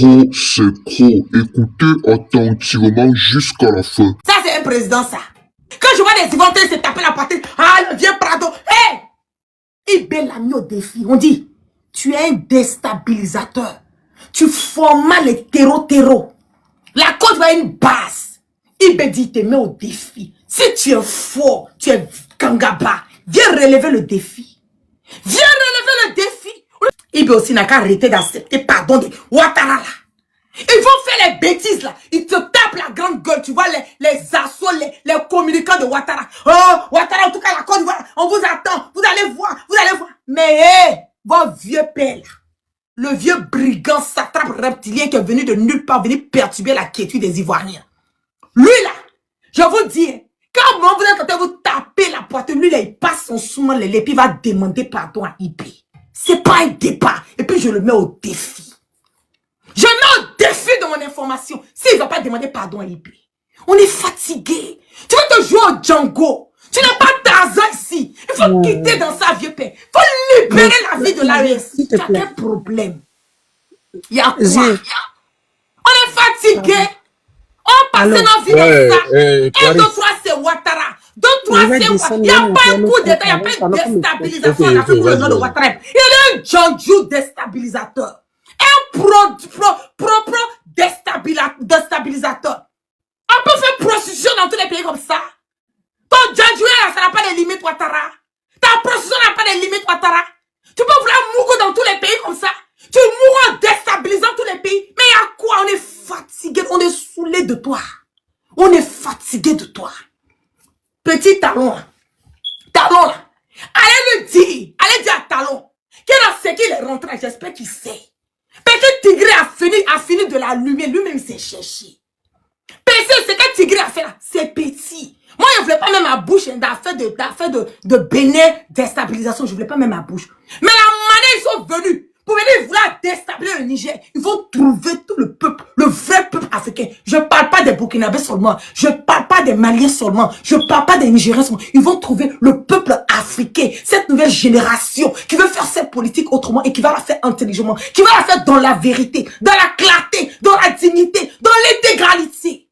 c'est trop. Écoutez attentivement jusqu'à la fin. Ça, c'est un président, ça. Quand je vois des Ivoiriens se taper la poitrine, ah, le vieux Prado, hé! Ibé l'a mis au défi. On dit, tu es un déstabilisateur. Tu formas les terreaux. La Côte d'Ivoire est une base. Ibé dit, te met au défi. Si tu es fort, tu es Kangaba, viens relever le défi. Viens relever le défi. Ibé aussi n'a qu'à arrêter d'accepter pardon de Ouattara là. Ils vont faire les bêtises là. Ils te tapent la grande gueule. Tu vois les assauts, les communicants de Ouattara. Oh, Ouattara, en tout cas, la Côte d'Ivoire, on vous attend. Vous allez voir. Mais, hé, votre vieux père là, le vieux brigand satrape reptilien qui est venu de nulle part, venu perturber la quiétude des Ivoiriens. Lui là, je vous dis, quand vous êtes en train de vous taper la poitrine, lui là, il passe son souvent les puis il va demander pardon à Ibé. C'est pas un débat. Et puis je le mets au défi. Je mets au défi de mon information. S'il ne va pas demander pardon à Ibé. On est fatigué. Tu veux te jouer au Django. Tu n'as pas Tarzan ici. Il faut quitter dans sa vieux père. Il faut libérer la vie de l'AES. Il y a quel problème? Il y a quoi? On est fatigué. On passe nos vies dans ça. 1, 2, 3, c'est Ouattara. 2, 3, c'est Ouattara. Il n'y a pas un coup d'état, il n'y a pas une déstabilisation en Afrique pour le nom de Ouattara. Il est un Django déstabilisateur. Un déstabilisateur. On peut faire prostitution dans tous les pays comme ça. Ton Django, ça n'a pas de limite, Ouattara. Ta prostitution n'a pas de limite, Ouattara. Tu peux vouloir mourir dans tous les pays comme ça. Tu mourras en déstabilisant tous les pays. Mais il y a quoi? On est fatigué, on est saoulé de toi. On est fatigué de toi. Petit Talon là. Allez dire à Talon qu'il a ce qu'il est rentré, j'espère qu'il sait. Petit Tigré a fini de la lumière, lui-même s'est cherché. Petit, ce que Tigré a fait là, c'est petit. Moi, je ne voulais pas même ma bouche d'affaires de bénin déstabilisation, je ne voulais pas même ma bouche. Mais la manière ils sont venus pour venir vouloir déstabiliser le Niger, ils vont trouver tout le peuple, le vrai peuple africain. Je ne parle pas des Burkinabés seulement, je ne parle pas des Maliens seulement, je ne parle pas des Nigériens seulement. Ils vont trouver le peuple africain, cette nouvelle génération qui veut faire cette politique autrement et qui va la faire intelligemment, qui va la faire dans la vérité, dans la clarté, dans la dignité, dans l'intégralité.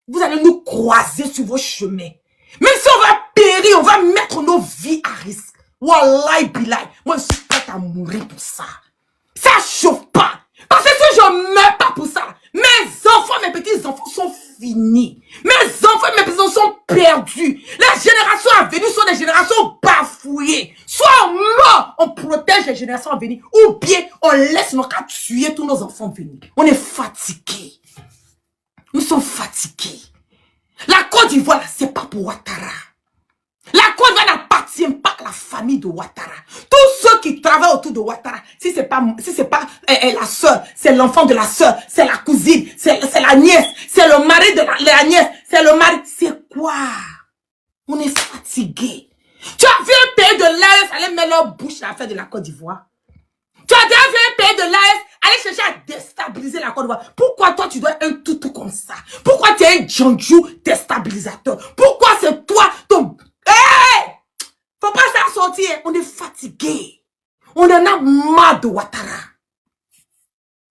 Vous allez nous croiser sur vos chemins. Même si on va périr, on va mettre nos vies à risque. Wallahi bilay, moi je suis prête à mourir pour ça. Ça chauffe pas. Parce que si je ne meurs pas pour ça, mes enfants, mes petits-enfants sont finis. Mes enfants, mes petits-enfants sont perdus. Les générations à venir sont des générations bafouillées. Soit mort, on protège les générations à venir, ou bien on laisse nos cas tuer tous nos enfants venir. On est fatigués. Nous sommes fatigués. La Côte d'Ivoire, c'est pas pour Ouattara. La Côte d'Ivoire n'appartient pas à la famille de Ouattara. Tous ceux qui travaillent autour de Ouattara, si c'est pas la soeur, c'est l'enfant de la soeur, c'est la cousine, c'est la nièce, c'est le mari de la nièce, c'est le mari. C'est quoi? On est fatigués. Tu as vu un pays de l'AES aller mettre leur bouche à la fin de la Côte d'Ivoire? Tu as déjà vu un pays de l'AES aller chercher à déstabiliser la Côte d'Ivoire? Pourquoi toi tu dois être un toutou comme ça? Pourquoi tu es un Django déstabilisateur? Pourquoi c'est toi ton... Hey! Faut pas s'en sortir. On est fatigué. On en a marre de Ouattara.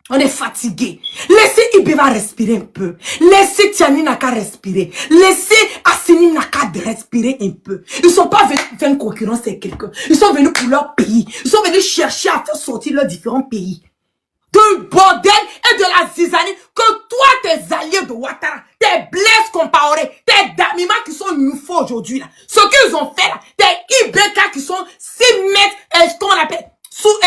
On est fatigué. Laissez Ibeba respirer un peu. Laissez Tiani Naka respirer. Laissez Assini Naka respirer un peu. Ils ne sont pas venus faire une concurrence avec quelqu'un. Ils sont venus pour leur pays. Ils sont venus chercher à faire sortir leurs différents pays. De bordel et de la zizanie que toi, tes alliés de Ouattara, tes Blaise Compaoré, tes Damima qui sont nouveaux aujourd'hui là, ce qu'ils ont fait là, tes Ibeka qui sont 6 mètres, comment on appelle, sous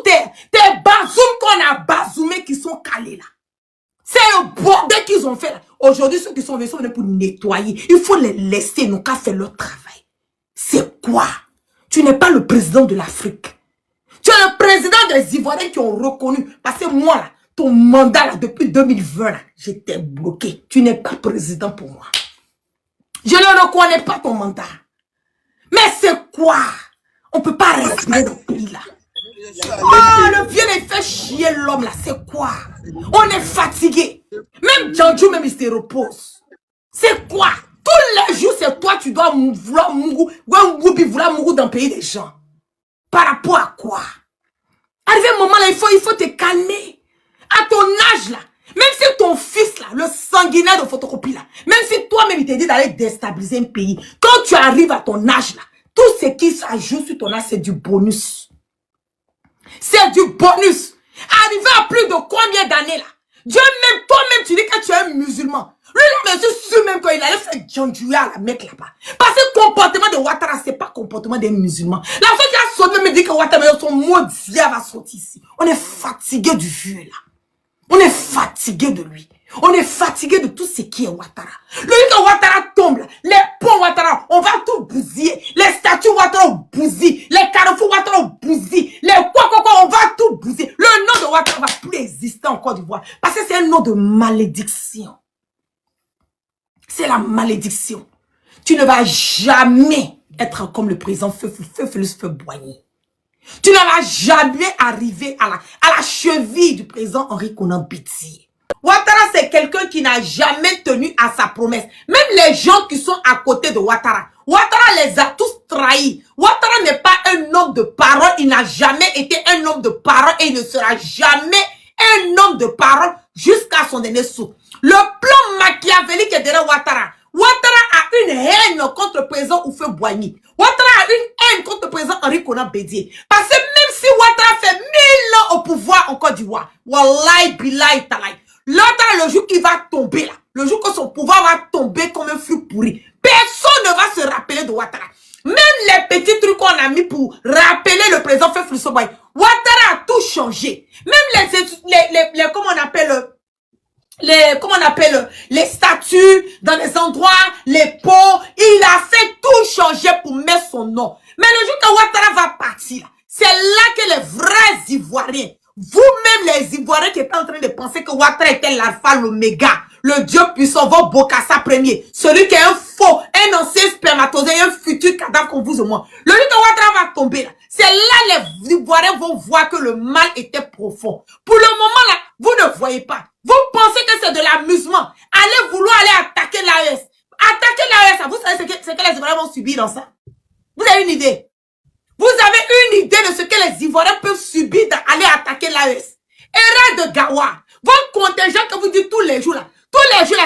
terre, tes Bazoum qu'on a bazoumés qui sont calés là. C'est le bordel qu'ils ont fait là. Aujourd'hui, ceux qui sont venus pour nettoyer. Il faut les laisser, nous qu'à faire leur travail. C'est quoi? Tu n'es pas le président de l'Afrique. Tu es le président des Ivoiriens qui ont reconnu. Parce que moi, là, ton mandat, là, depuis 2020, là, j'étais bloqué. Tu n'es pas président pour moi. Je ne reconnais pas ton mandat. Mais c'est quoi? On ne peut pas respirer dans ce pays-là. Oh, le vieux il fait chier l'homme, là. C'est quoi? On est fatigué. Même Django, même il se repose. C'est quoi? Tous les jours, c'est toi, tu dois vouloir mourir dans le pays des gens. Par rapport à quoi? Arrivé un moment là, il faut te calmer. À ton âge là, même si ton fils là, le sanguinaire de photocopie là, même si toi-même il te dit d'aller déstabiliser un pays, quand tu arrives à ton âge là, tout ce qui s'ajoute sur ton âge, c'est du bonus. C'est du bonus. Arrivé à plus de combien d'années là? Dieu même, toi-même, tu dis que tu es un musulman. Lui, là, je suis sûr même qu'il allait faire djandjouya à la Mecque là-bas. Parce que le comportement de Ouattara, c'est pas le comportement des musulmans. La fois qu'il a sauté, me dit que Ouattara, son maudit va sortir ici. On est fatigué du vieux là. On est fatigué de lui. On est fatigué de tout ce qui est Ouattara. Le jour que Ouattara tombe, là, les ponts Ouattara, on va tout bousiller. Les statues Ouattara, on bousille. Les carrefours Ouattara, on bousille. Les quoi, on va tout bousiller. Le nom de Ouattara va plus exister en Côte d'Ivoire. Parce que c'est un nom de malédiction. C'est la malédiction. Tu ne vas jamais être comme le président Félix Boigny. Tu ne vas jamais arriver à la cheville du président Henri Konan Bédié. Ouattara, c'est quelqu'un qui n'a jamais tenu à sa promesse. Même les gens qui sont à côté de Ouattara, Ouattara les a tous trahis. Ouattara n'est pas un homme de parole. Il n'a jamais été un homme de parole et il ne sera jamais un homme de parole jusqu'à son dernier souffle. Le plan machiavélique est derrière Ouattara. Ouattara a une haine contre le président Houphouët Boigny. Ouattara a une haine contre le président Henri Konan Bédié. Parce que même si Ouattara fait 1000 ans au pouvoir en Côte d'Ivoire, wallahi billahi talai, Ouattara, le jour qu'il va tomber là, le jour que son pouvoir va tomber comme un flux pourri, personne ne va se rappeler de Ouattara. Même les petits trucs qu'on a mis pour rappeler le président Félix Boigny, Ouattara a tout changé. Même comment on appelle les statues dans les endroits, les pots, il a fait tout changer pour mettre son nom. Mais le jour que Ouattara va partir, c'est là que les vrais Ivoiriens, vous-même les Ivoiriens qui êtes en train de penser que Ouattara était l'alpha, l'oméga, le Dieu puissant, votre Bokassa premier, celui qui est un faux, un ancien spermatozoïde, un futur cadavre comme vous et moi. Le jour que Ouattara va tomber, c'est là les Ivoiriens vont voir que le mal était profond. Pour le moment là, vous ne voyez pas. Vous pensez que c'est de l'amusement. Allez vouloir aller attaquer l'AES. Attaquer l'AES, vous savez ce que les Ivoiriens vont subir dans ça? Vous avez une idée? Vous avez une idée de ce que les Ivoiriens peuvent subir d'aller attaquer l'AES? Erreur de Gawa. Votre contingent que vous dites tous les jours là,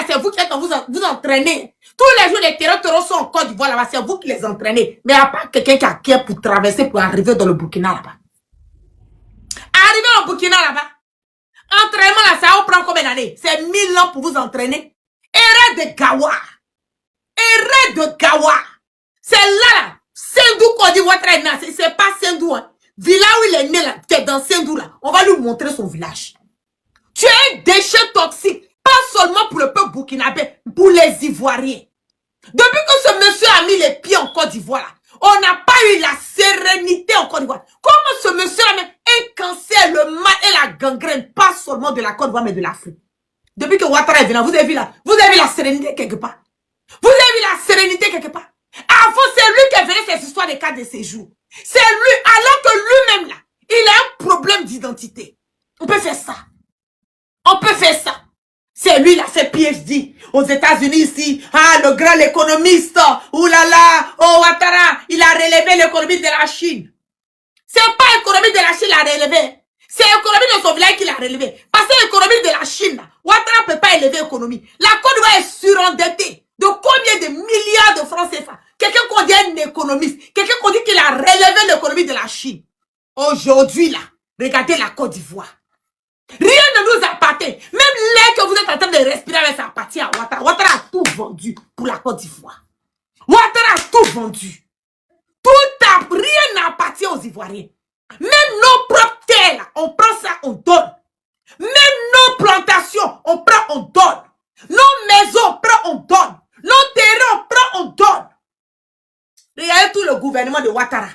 c'est vous qui êtes vous entraînez. Tous les jours, les terreurs sont en Côte d'Ivoire là-bas, c'est vous qui les entraînez. Mais il n'y a pas quelqu'un qui a cœur pour traverser, pour arriver dans le Burkina là-bas. Arriver au Burkina là-bas. Entraînement là, ça va prendre combien d'années? C'est 1000 ans pour vous entraîner. Erreur de Gawa. Erreur de Gawa. C'est là. Sendou qu'on dit votre Ouattara, c'est pas Sendou. Hein. Village où il est né là, qui est dans Sendou là. On va lui montrer son village. Tu es un déchet toxique. Pas seulement pour le peuple burkinabé, pour les Ivoiriens. Depuis que ce monsieur a mis les pieds en Côte d'Ivoire là, on n'a pas eu la sérénité en Côte d'Ivoire. Comment ce monsieur a même un cancer, le mal et la gangrène, pas seulement de la Côte d'Ivoire, mais de l'Afrique. Depuis que Ouattara est venu, vous avez vu la sérénité quelque part. Vous avez vu la sérénité quelque part. Avant, c'est lui qui a venu ces histoires de cartes de séjour. C'est lui, alors que lui-même là, il a un problème d'identité. On peut faire ça. On peut faire ça. C'est lui, il a fait PhD aux États-Unis ici. Ah, le grand économiste. Oulala, oh Ouattara, il a relevé l'économie de la Chine. C'est pas l'économie de la Chine qu'il a relevé. C'est l'économie de son village qu'il a relevé. Parce que l'économie de la Chine, Ouattara ne peut pas élever l'économie. La Côte d'Ivoire est surendettée. De combien de milliards de francs CFA? Quelqu'un qu'on dit un économiste. Quelqu'un qu'on dit qu'il a relevé l'économie de la Chine. Aujourd'hui, là, regardez la Côte d'Ivoire. Rien ne nous appartient. Même l'air que vous êtes en train de respirer avec sa partie à Ouattara. Ouattara a tout vendu pour la Côte d'Ivoire. Ouattara a tout vendu. Rien n'appartient aux Ivoiriens. Même nos propres terres, on prend ça, on donne. Même nos plantations, on prend, on donne. Nos maisons, on prend, on donne. Nos terrains, on prend, on donne. Regardez tout le gouvernement de Ouattara.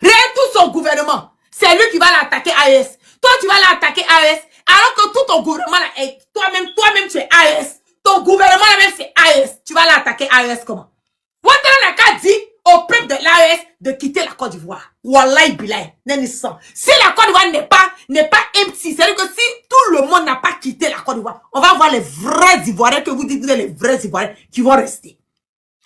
Regardez tout son gouvernement. C'est lui qui va l'attaquer AES. Toi, tu vas l'attaquer AES. Alors que tout ton gouvernement, là, est toi-même, tu es AES. Ton gouvernement, là, même, c'est AES. Tu vas l'attaquer AES comment? Ouattara n'a qu'à dire au peuple de l'AES de quitter la Côte d'Ivoire. Wallahi billahi, si la Côte d'Ivoire n'est pas empty, c'est-à-dire que si tout le monde n'a pas quitté la Côte d'Ivoire, on va voir les vrais Ivoiriens que vous dites, les vrais Ivoiriens qui vont rester.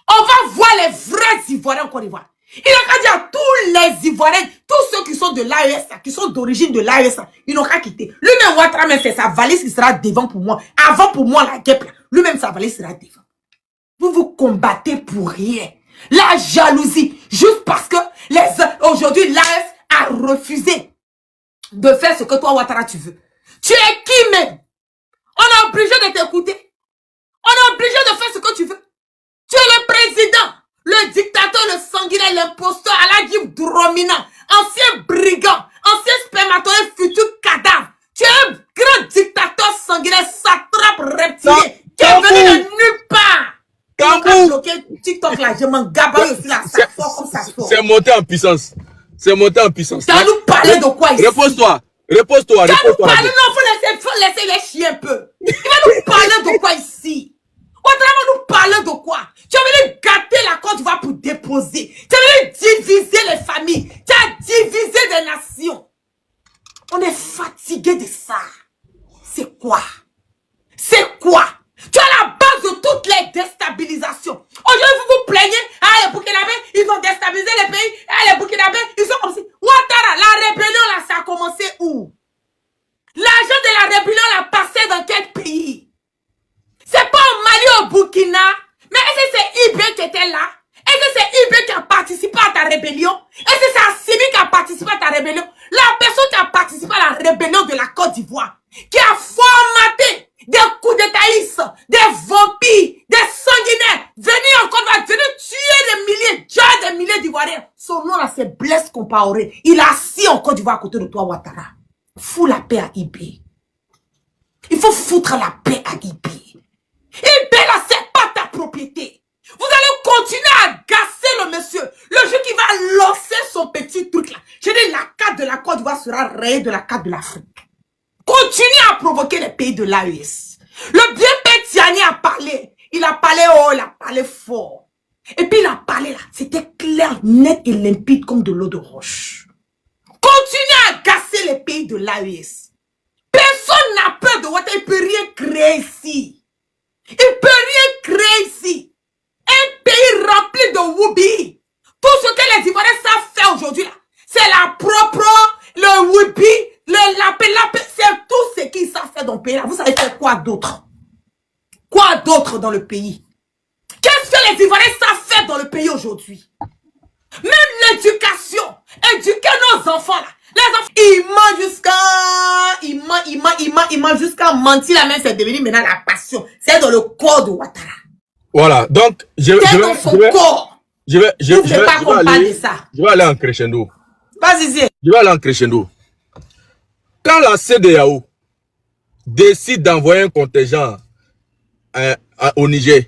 On va voir les vrais Ivoiriens en Côte d'Ivoire. Il n'a qu'à dire à tous les Ivoiriens, tous ceux qui sont de l'AES, qui sont d'origine de l'AES, ils n'ont qu'à quitter. Lui-même, Ouattara, même c'est sa valise qui sera devant pour moi. Avant pour moi, la guêpe, lui-même, sa valise sera devant. Vous vous combattez pour rien. La jalousie, juste parce que aujourd'hui, l'AES a refusé de faire ce que toi, Ouattara, tu veux. Tu es qui même? On est obligé de t'écouter. On est obligé de faire ce que tu veux. Tu es le président, le dictateur, le sanguinaire, l'imposteur, Aladjib Dromina, ancien brigand, ancien spermatozoïde, futur cadavre. Tu es un grand dictateur sanguinaire, satrape reptilien, qui est venu de nulle part. Quand bloqué TikTok là, je m'en gabaille aussi là, ça sort comme ça sort. C'est monté en puissance. C'est monté en puissance. Tu vas nous parler de quoi ici? Repose-toi. Repose-toi. Tu vas nous parler, non, faut laisser les chiens un peu. Il va nous parler de quoi ici? Ouattara va nous parler de quoi? Tu as venu gâter la Côte d'Ivoire pour déposer. Tu as venu diviser les familles. Tu as divisé des nations. On est fatigué de ça. C'est quoi? C'est quoi? Tu as la base de toutes les déstabilisations. Aujourd'hui, vous vous plaignez. Ah, les Burkinabés, ils ont déstabilisé les pays. Ah, les Burkinabés, ils sont comme si. Ouattara, la rébellion là, ça a commencé où? L'argent de la rébellion l'a passé dans quel pays? C'est pas au Mali, au Burkina. Mais est-ce que c'est IB qui était là? Est-ce que c'est IB qui a participé à ta rébellion? Est-ce que c'est Assimi qui a participé à ta rébellion? La personne qui a participé à la rébellion de la Côte d'Ivoire, qui a formaté des coups d'étaïs, des vampires, des sanguinaires, venus en Côte d'Ivoire, venus tuer des milliers, déjà des milliers d'Ivoiriens. Son nom là, c'est Blaise Compaoré. Il a assis en Côte d'Ivoire à côté de toi, Ouattara. Fous la paix à IB. Il faut foutre la paix à IB. IB là, c'est pas ta propriété. Vous allez continuer à gasser le monsieur. Le jour qui va lancer son petit truc là. Je dis, la carte de la Côte d'Ivoire sera rayée de la carte de l'Afrique. Continuez à provoquer les pays de l'AES. Le bien-père Tiani a parlé. Il a parlé haut, il a parlé fort. Et puis il a parlé là. C'était clair, net et limpide comme de l'eau de roche. Continuez à gasser les pays de l'AES. Personne n'a peur de Ouattara. Il ne peut rien créer ici. Il ne peut rien créer ici. Un pays rempli de woubi. Tout ce que les Ivoiriens savent faire aujourd'hui là, c'est la propre, le woubi, le lapé, c'est tout ce qu'ils savent faire dans le pays là. Vous savez faire quoi d'autre? Quoi d'autre dans le pays? Qu'est-ce que les Ivoiriens savent faire dans le pays aujourd'hui? Même l'éducation. Éduquer nos enfants là. Les enfants, ils mangent jusqu'à... Ils mangent jusqu'à mentir la même, c'est devenu maintenant la passion. C'est dans le corps de Ouattara. Voilà, donc je vais aller en crescendo. Vas-y. Je vais aller en crescendo. Quand la CEDEAO décide d'envoyer un contingent au Niger,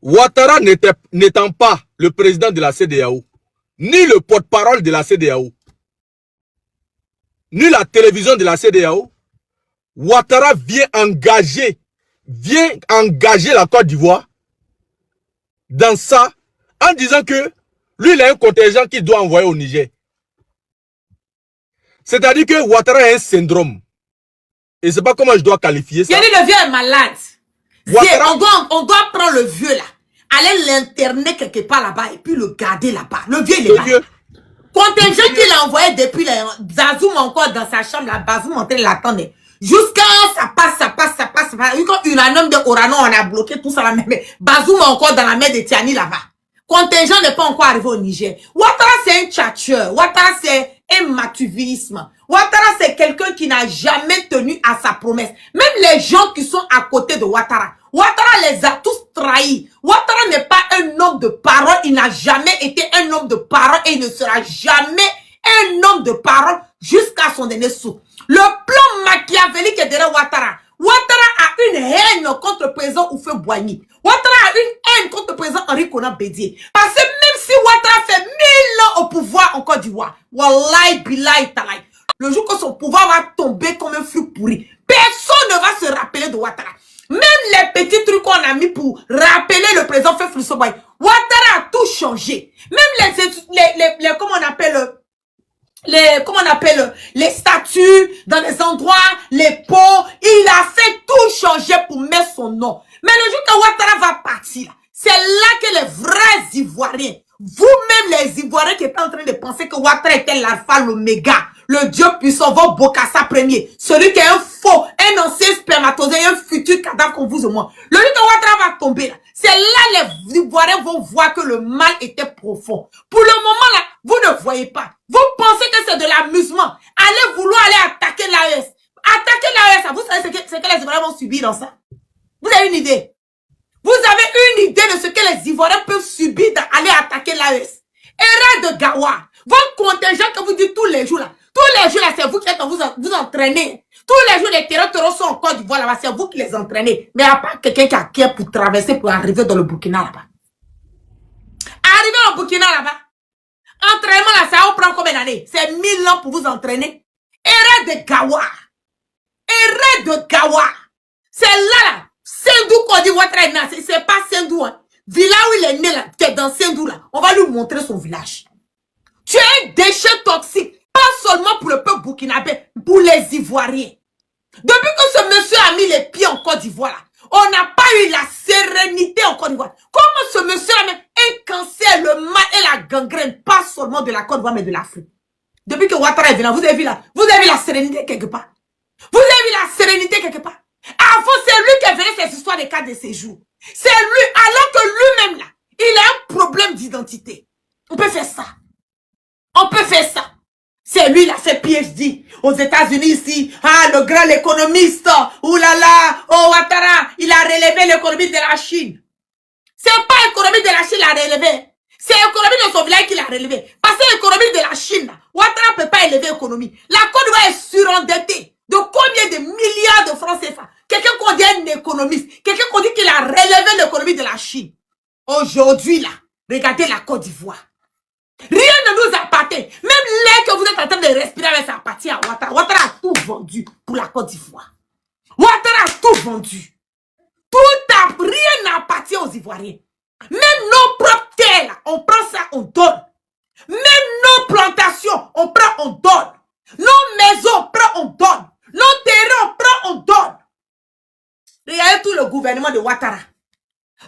Ouattara n'étant pas le président de la CEDEAO, ni le porte-parole de la CEDEAO, ni la télévision de la CEDEAO, Ouattara vient engager la Côte d'Ivoire dans ça, en disant que lui, il a un contingent qu'il doit envoyer au Niger. C'est-à-dire que Ouattara a un syndrome. Et c'est pas comment je dois qualifier ça. Il dit le vieux est malade. Ouattara... On doit prendre le vieux là, aller l'interner quelque part là-bas et puis le garder là-bas. Le vieux, il est malade. Contingent qu'il a envoyé depuis Bazoum encore dans sa chambre, là, Bazoum en train de l'attendre. Jusqu'à ça passe. Quand Uranium de Orano, on a bloqué tout ça là, mais Bazoum encore dans la mer de Tiani là-bas. Contingent n'est pas encore arrivé au Niger. Ouattara c'est un tchatcheur. Ouattara c'est un matuvisme. Ouattara c'est quelqu'un qui n'a jamais tenu à sa promesse. Même les gens qui sont à côté de Ouattara. Ouattara les a tous trahis. Ouattara n'est pas un homme de parole. Il n'a jamais été un homme de parole et il ne sera jamais un homme de parole jusqu'à son dernier sou. Le plan machiavélique est derrière Ouattara. Ouattara a une haine contre le président Oufé Boigny. Ouattara a une haine contre le président Henri Konan Bédié. Parce que même si Ouattara fait 1000 ans au pouvoir en Côte d'Ivoire, wallahi billahi talai, le jour que son pouvoir va tomber comme un fruit pourri, personne ne va se rappeler de Ouattara. Même les petits trucs qu'on a mis pour rappeler le président Félix Boigny, Ouattara a tout changé. Même les statues dans les endroits, les pots, il a fait tout changer pour mettre son nom. Mais le jour que Ouattara va partir, c'est là que les vrais Ivoiriens Vous-même, les Ivoiriens qui étaient en train de penser que Ouattara était l'alpha, l'oméga, le Dieu puissant, votre Bokassa premier, celui qui est un faux, un ancien spermatozoïde, un futur cadavre comme vous et moi. Le jour que Ouattara va tomber, c'est là les Ivoiriens vont voir que le mal était profond. Pour le moment, là, vous ne voyez pas. Vous pensez que c'est de l'amusement. Allez vouloir aller attaquer l'AES. Attaquer l'AES, vous savez ce que les Ivoiriens vont subir dans ça? Vous avez une idée? Vous avez une idée de ce que les Ivoiriens peuvent subir d'aller attaquer l'AES? Erreur de Gawa. Votre contingent que vous dites tous les jours là, c'est vous qui êtes vous entraînez. Tous les jours, les terreurs sont en Côte d'Ivoire là-bas, c'est vous qui les entraînez. Mais il n'y a pas quelqu'un qui a cœur pour traverser, pour arriver dans le Burkina là-bas. Arriver au Burkina là-bas. Entraînement là, ça vous prend combien d'années? C'est 1000 ans pour vous entraîner. Erreur de Gawa. Erreur de Gawa. C'est là. Sendou Côte d'Ivoire, c'est pas Sendou. Hein. Village où il est né là, qui est dans Sendou là. On va lui montrer son village. Tu es un déchet toxique. Pas seulement pour le peuple burkinabé, pour les Ivoiriens. Depuis que ce monsieur a mis les pieds en Côte d'Ivoire là, on n'a pas eu la sérénité en Côte d'Ivoire. Comment ce monsieur a même un cancer, le mal et la gangrène, pas seulement de la Côte d'Ivoire mais de l'Afrique. Depuis que Ouattara est venu, vous avez vu la sérénité quelque part. Vous avez vu la sérénité quelque part. Avant, c'est lui qui avait ces histoires de cartes de séjour. C'est lui, alors que lui-même là, il a un problème d'identité. On peut faire ça. On peut faire ça. C'est lui, il a fait PhD aux États-Unis ici. Ah, le grand économiste. Oulala, oh Ouattara, il a relevé l'économie de la Chine. C'est pas l'économie de la Chine qu'il a relevé. C'est l'économie de son village qu'il a relevé. Parce que l'économie de la Chine, Ouattara ne peut pas élever l'économie. La Côte d'Ivoire est surendettée. De combien de milliards de francs CFA? Quelqu'un qu'on dit un économiste. Quelqu'un qu'on dit qu'il a relevé l'économie de la Chine. Aujourd'hui, là, regardez la Côte d'Ivoire. Rien ne nous appartient. Même l'air que vous êtes en train de respirer avec, ça appartient à Ouattara. Ouattara a tout vendu pour la Côte d'Ivoire. Ouattara a tout vendu. Rien n'appartient aux Ivoiriens. Même nos propres terres, là, on prend ça, on donne. Même nos plantations, on prend, on donne. Nos maisons, on prend, on donne. Nos terrains, on prend, on donne. Regardez tout le gouvernement de Ouattara.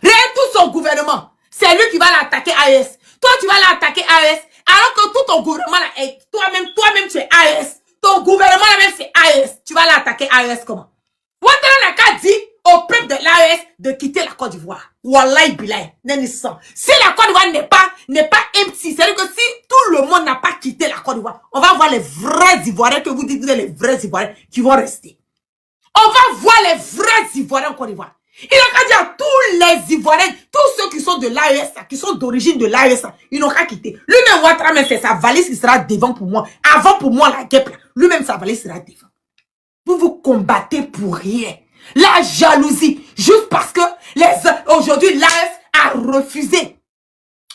Regardez tout son gouvernement. C'est lui qui va l'attaquer AES. Toi, tu vas l'attaquer AES. Alors que tout ton gouvernement, là, est toi-même, tu es AES. Ton gouvernement, là, même, c'est AES. Tu vas l'attaquer AES comment? Ouattara n'a qu'à dire au peuple de l'AES de quitter la Côte d'Ivoire. Wallahi bilay. Si la Côte d'Ivoire n'est pas empty, c'est-à-dire que si tout le monde n'a pas quitté la Côte d'Ivoire, on va voir les vrais Ivoiriens que vous dites, vous êtes les vrais Ivoiriens qui vont rester. On va voir les vrais Ivoiriens en Côte d'Ivoire. Il n'a qu'à dire à tous les Ivoiriens, tous ceux qui sont de l'AES, qui sont d'origine de l'AES, ils n'ont qu'à quitter. Lui-même, Ouattara, même fait sa valise qui sera devant pour moi. Avant pour moi, la guêpe, lui-même, sa valise sera devant. Vous vous combattez pour rien. La jalousie, juste parce que aujourd'hui, l'AES a refusé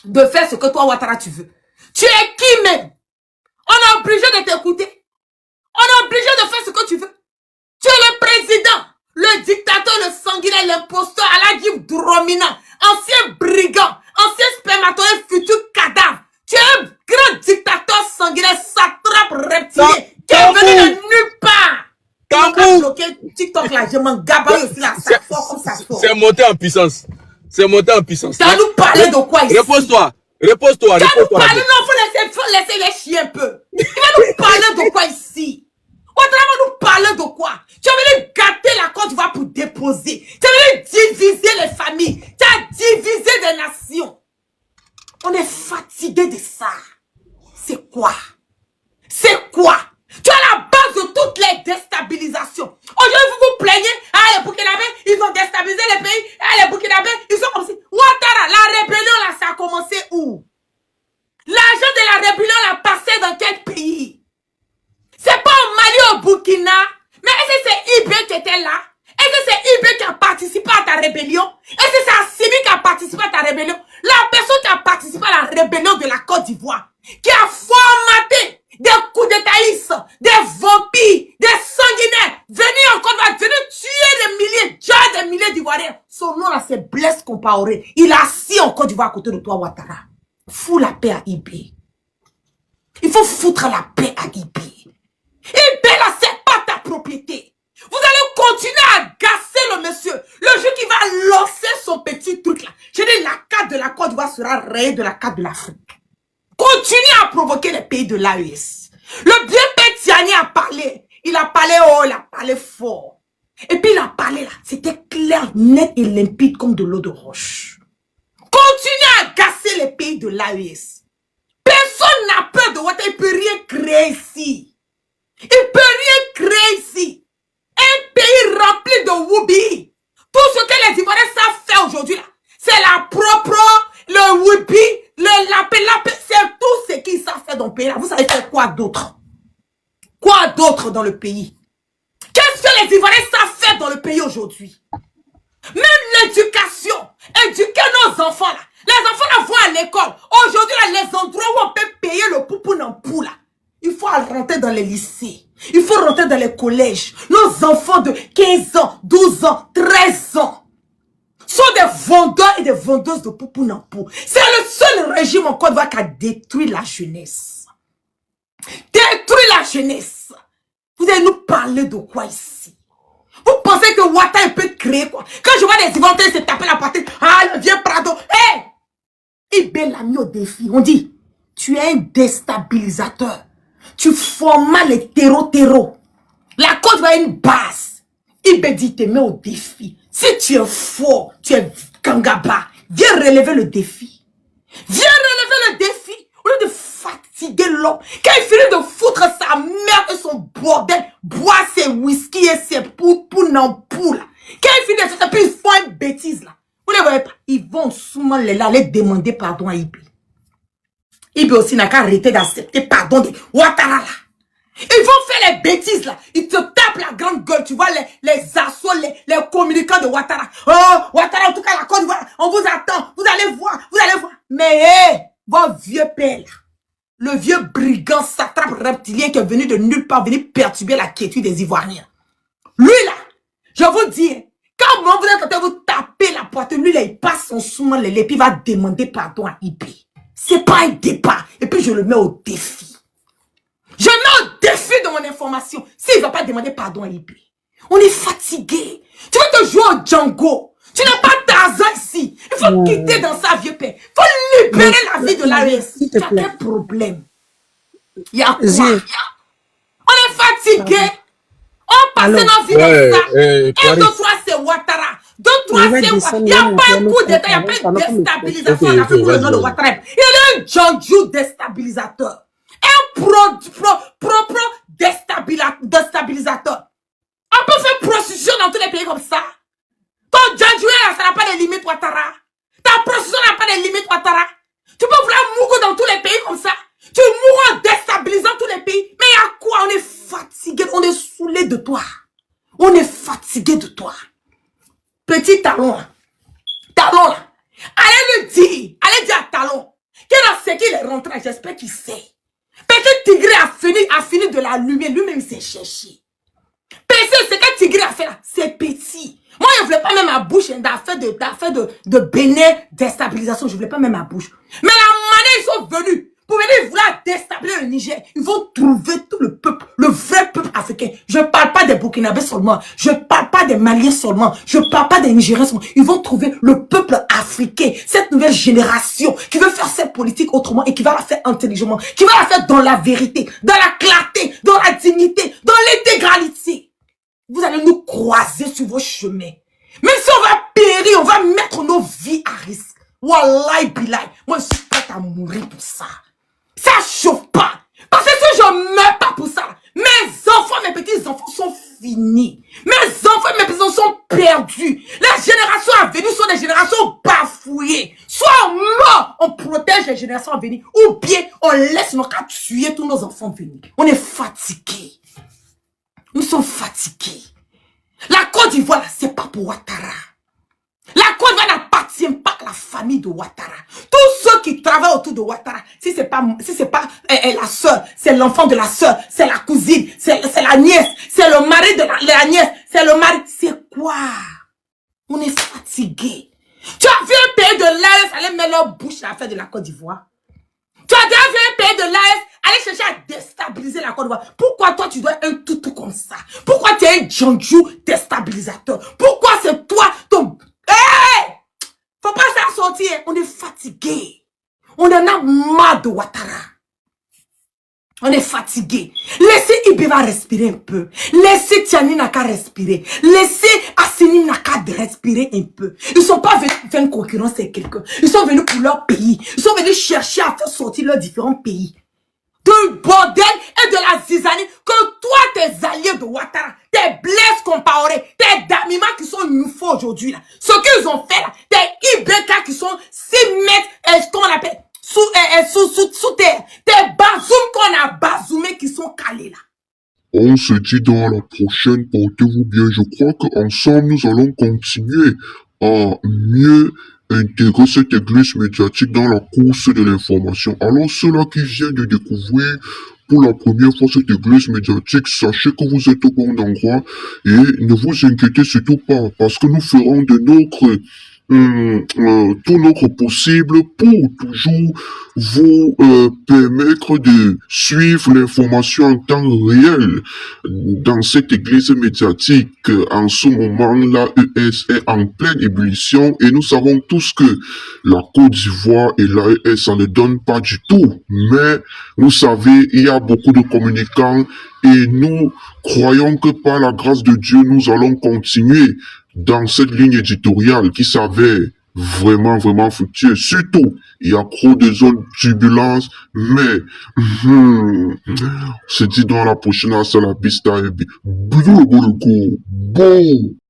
de faire ce que toi, Ouattara, tu veux. Tu es qui même? On est obligé de t'écouter. On est obligé de faire ce que tu veux. Tu es le président, le dictateur, le sanguinaire, l'imposteur, Aladjib Dromina, ancien brigand, ancien spermatozoïde, futur cadavre. Tu es un grand dictateur sanguinaire, satrape reptilien, qui est venu de nulle part. TikTok là, je m'en gabaille aussi là, ça sort comme ça sort. C'est monté en puissance. C'est monté en puissance. Tu vas nous parler de quoi ici? Repose-toi. Tu vas nous parler, non, faut laisser les chiens un peu. Tu vas nous parler de quoi ici? Ouattara va nous parler de quoi? Tu as venu gâter la Côte d'Ivoire pour déposer. Tu as venu diviser les familles. Tu as divisé des nations. On est fatigué de ça. C'est quoi? C'est quoi? Tu as la base de toutes les déstabilisations. Aujourd'hui, vous vous plaignez, ah, les Burkinabés, ils ont déstabilisé les pays, ah, les Burkinabés, ils sont comme si. Ouattara, la rébellion là, ça a commencé où? L'argent de la rébellion l'a passé dans quel pays? C'est pas au Mali, au Burkina, mais est-ce que c'est IB qui était là? Est-ce que c'est IB qui a participé à ta rébellion? Est-ce que c'est Assimi qui a participé à ta rébellion? La personne qui a participé à la rébellion de la Côte d'Ivoire, qui a formaté des coups d'étaïstes, des vampires, des sanguinaires, venus en Côte d'Ivoire, venus tuer des milliers, déjà des milliers d'Ivoiriens. Son nom là, c'est Blaise Compaoré. Il a assis en Côte d'Ivoire à côté de toi, Ouattara. Fous la paix à IB. Il faut foutre la paix à IB. IB là, c'est pas ta propriété. Vous allez continuer à gasser le monsieur. Le jour qui va lancer son petit truc là. Je dis la carte de la Côte d'Ivoire sera rayé de la carte de l'Afrique. Continue à provoquer les pays de l'AES. Le bien père Tiani a parlé. Il a parlé haut, il a parlé fort. Et puis il a parlé là. C'était clair, net et limpide comme de l'eau de roche. Continue à gasser les pays de l'AES. Personne n'a peur de Ouattara. Il ne peut rien créer ici. Il ne peut rien créer ici. Un pays rempli de woubi. Tout ce que les Ivoiriens savent faire aujourd'hui là, c'est la propre, le woubi, le lapé, c'est tout ce qu'ils savent faire dans le pays là. Vous savez faire quoi d'autre? Quoi d'autre dans le pays? Qu'est-ce que les Ivoiriens savent faire dans le pays aujourd'hui? Même l'éducation, éduquer nos enfants là. Les enfants là vont à l'école. Aujourd'hui là, les endroits où on peut payer le poupou en pou là. Il faut rentrer dans les lycées. Il faut rentrer dans les collèges. Nos enfants de 15 ans, 12 ans, 13 ans sont des vendeurs et des vendeuses de poupou en pou. C'est le seul régime en Côte d'Ivoire qui a détruit la jeunesse. Détruit la jeunesse. Vous allez nous parler de quoi ici? Vous pensez que Ouattara peut créer quoi? Quand je vois les Ivoiriens se taper la poitrine, ah, le vieux Prado, hé! Ibé l'a mis au défi. On dit, tu es un déstabilisateur. Tu formas les terreaux. La Côte va une base. Ibé dit, te met au défi. Si tu es fort, tu es Kangaba, viens relever le défi. Viens relever le défi. Au lieu de fatiguer l'homme. Quand il finit de foutre sa mère et son bordel, boire ses whisky et ses poupous en poule. Quand il finit de faire ça, puis ils font une bêtise là. Vous ne les voyez pas. Ils vont souvent aller demander pardon à Ibé. Ibé aussi n'a qu'à arrêter d'accepter pardon de Ouattara là. Ils vont faire les bêtises là. Ils te tapent la grande gueule. Tu vois les assauts, les communicants de Ouattara. Oh, Ouattara, en tout cas la Côte d'Ivoire, on vous attend. Vous allez voir, vous allez voir. Mais hé, votre vieux père là, le vieux brigand satrape reptilien qui est venu de nulle part, venu perturber la quiétude des Ivoiriens. Lui là, je vous dis, quand vous êtes en train de vous taper la poitrine, lui là, il passe son souvent les puis il va demander pardon à Ibé. C'est pas un débat. Et puis je le mets au défi. Je mets au défi de mon information. S'il ne va pas demander pardon à Ibé. On est fatigué. Tu veux te jouer au Django. Tu n'as pas d'argent ici. Il faut quitter dans sa vieux père. Il faut libérer la vie de l'AES. Il y a quel problème? Il y a quoi? On est fatigué. On passe nos vies comme ça. 1, 2, 3, c'est Ouattara. 2, 3, c'est Ouattara. Il n'y a pas un coup d'état. Il n'y a pas une déstabilisation en Afrique pour le nom de Ouattara. Il est un Django déstabilisateur. Un propre déstabilisateur. On peut faire prostitution dans tous les pays comme ça. Ton Django, ça n'a pas de limite, Ouattara. Ta prostitution n'a pas de limite, Ouattara. Tu peux vouloir mourir dans tous les pays comme ça. Tu mourras en déstabilisant tous les pays. Mais il y a quoi? On est fatigué, on est saoulé de toi. On est fatigué de toi. Petit Talon, Talon là. Allez dire à Talon. Qu'il a ce qu'il est rentré, j'espère qu'il sait. Petit Tigré a fini de la lumière, lui-même s'est cherché. Petit, ce que Tigré a fait là, c'est petit. Moi, je ne voulais pas même ma bouche d'affaires de bénin déstabilisation. Je ne voulais pas même ma bouche. Mais la manière, ils sont venus pour venir vouloir déstabiliser le Niger. Ils vont trouver tout le peuple, le vrai peuple africain. Je ne parle pas des Burkinabés seulement. Je ne parle pas des Maliens seulement. Je ne parle pas des Nigériens seulement. Ils vont trouver le peuple africain. Cette nouvelle génération qui veut faire cette politique autrement et qui va la faire intelligemment. Qui va la faire dans la vérité, dans la clarté, dans la dignité, dans l'intégralité. Vous allez nous croiser sur vos chemins. Même si on va périr, on va mettre nos vies à risque. Wallahi bilay. Moi, je suis prête à mourir pour ça. Ça chauffe pas. Parce que si je ne meurs pas pour ça, mes enfants, mes petits-enfants sont finis. Mes enfants, mes petits-enfants sont perdus. Les générations à venir sont des générations bafouillées. Soit mort, on protège les générations à venir. Ou bien, on laisse nos cas tuer tous nos enfants venir. On est fatigués. Nous sommes fatigués. La Côte d'Ivoire, c'est pas pour Ouattara. La Côte d'Ivoire n'appartient pas à la famille de Ouattara. Tous ceux qui travaillent autour de Ouattara, si c'est pas la soeur, c'est l'enfant de la soeur, c'est la cousine, c'est la nièce, c'est le mari de la nièce, c'est le mari. C'est quoi? On est fatigués. Tu as vu un pays de l'AES aller mettre leur bouche à la fête de la Côte d'Ivoire? Tu as déjà vu un pays de l'AES aller chercher à déstabiliser la Côte d'Ivoire? Pourquoi toi tu dois être un toutou comme ça? Pourquoi tu es un Django déstabilisateur? Pourquoi c'est toi ton... Hey! Faut pas faire sortir sorti, hein, on est fatigué. On en a marre de Ouattara. On est fatigué. Laissez Ibeba respirer un peu. Laissez Tiani Naka respirer. Laissez Assini Naka respirer un peu. Ils ne sont pas venus faire une concurrence avec quelqu'un. Ils sont venus pour leur pays. Ils sont venus chercher à faire sortir leurs différents pays. De bordel et de la zizanie que toi, tes alliés de Ouattara, tes Blaise Compaoré, tes Damima qui sont nouveaux aujourd'hui là, ce qu'ils ont fait là, tes Ibeka qui sont 6 mètres, comment on appelle, sous terre, tes Bazoum qu'on a bazoumés qui sont calés là. On se dit dans la prochaine, portez-vous bien. Je crois qu'ensemble, nous allons continuer à mieux intégrer cette église médiatique dans la course de l'information. Alors, ceux-là qui viennent de découvrir pour la première fois cette église médiatique, sachez que vous êtes au bon endroit et ne vous inquiétez surtout pas parce que nous ferons de notre tout notre possible pour toujours vous permettre de suivre l'information en temps réel dans cette église médiatique. En ce moment, l'AES est en pleine ébullition et nous savons tous que la Côte d'Ivoire et l'AES, ça ne donne pas du tout. Mais vous savez, il y a beaucoup de communicants et nous croyons que par la grâce de Dieu, nous allons continuer dans cette ligne éditoriale qui s'avère vraiment, vraiment fructueuse. Surtout, il y a trop de zones turbulences, mais c'est dit dans la prochaine, c'est la piste à bon.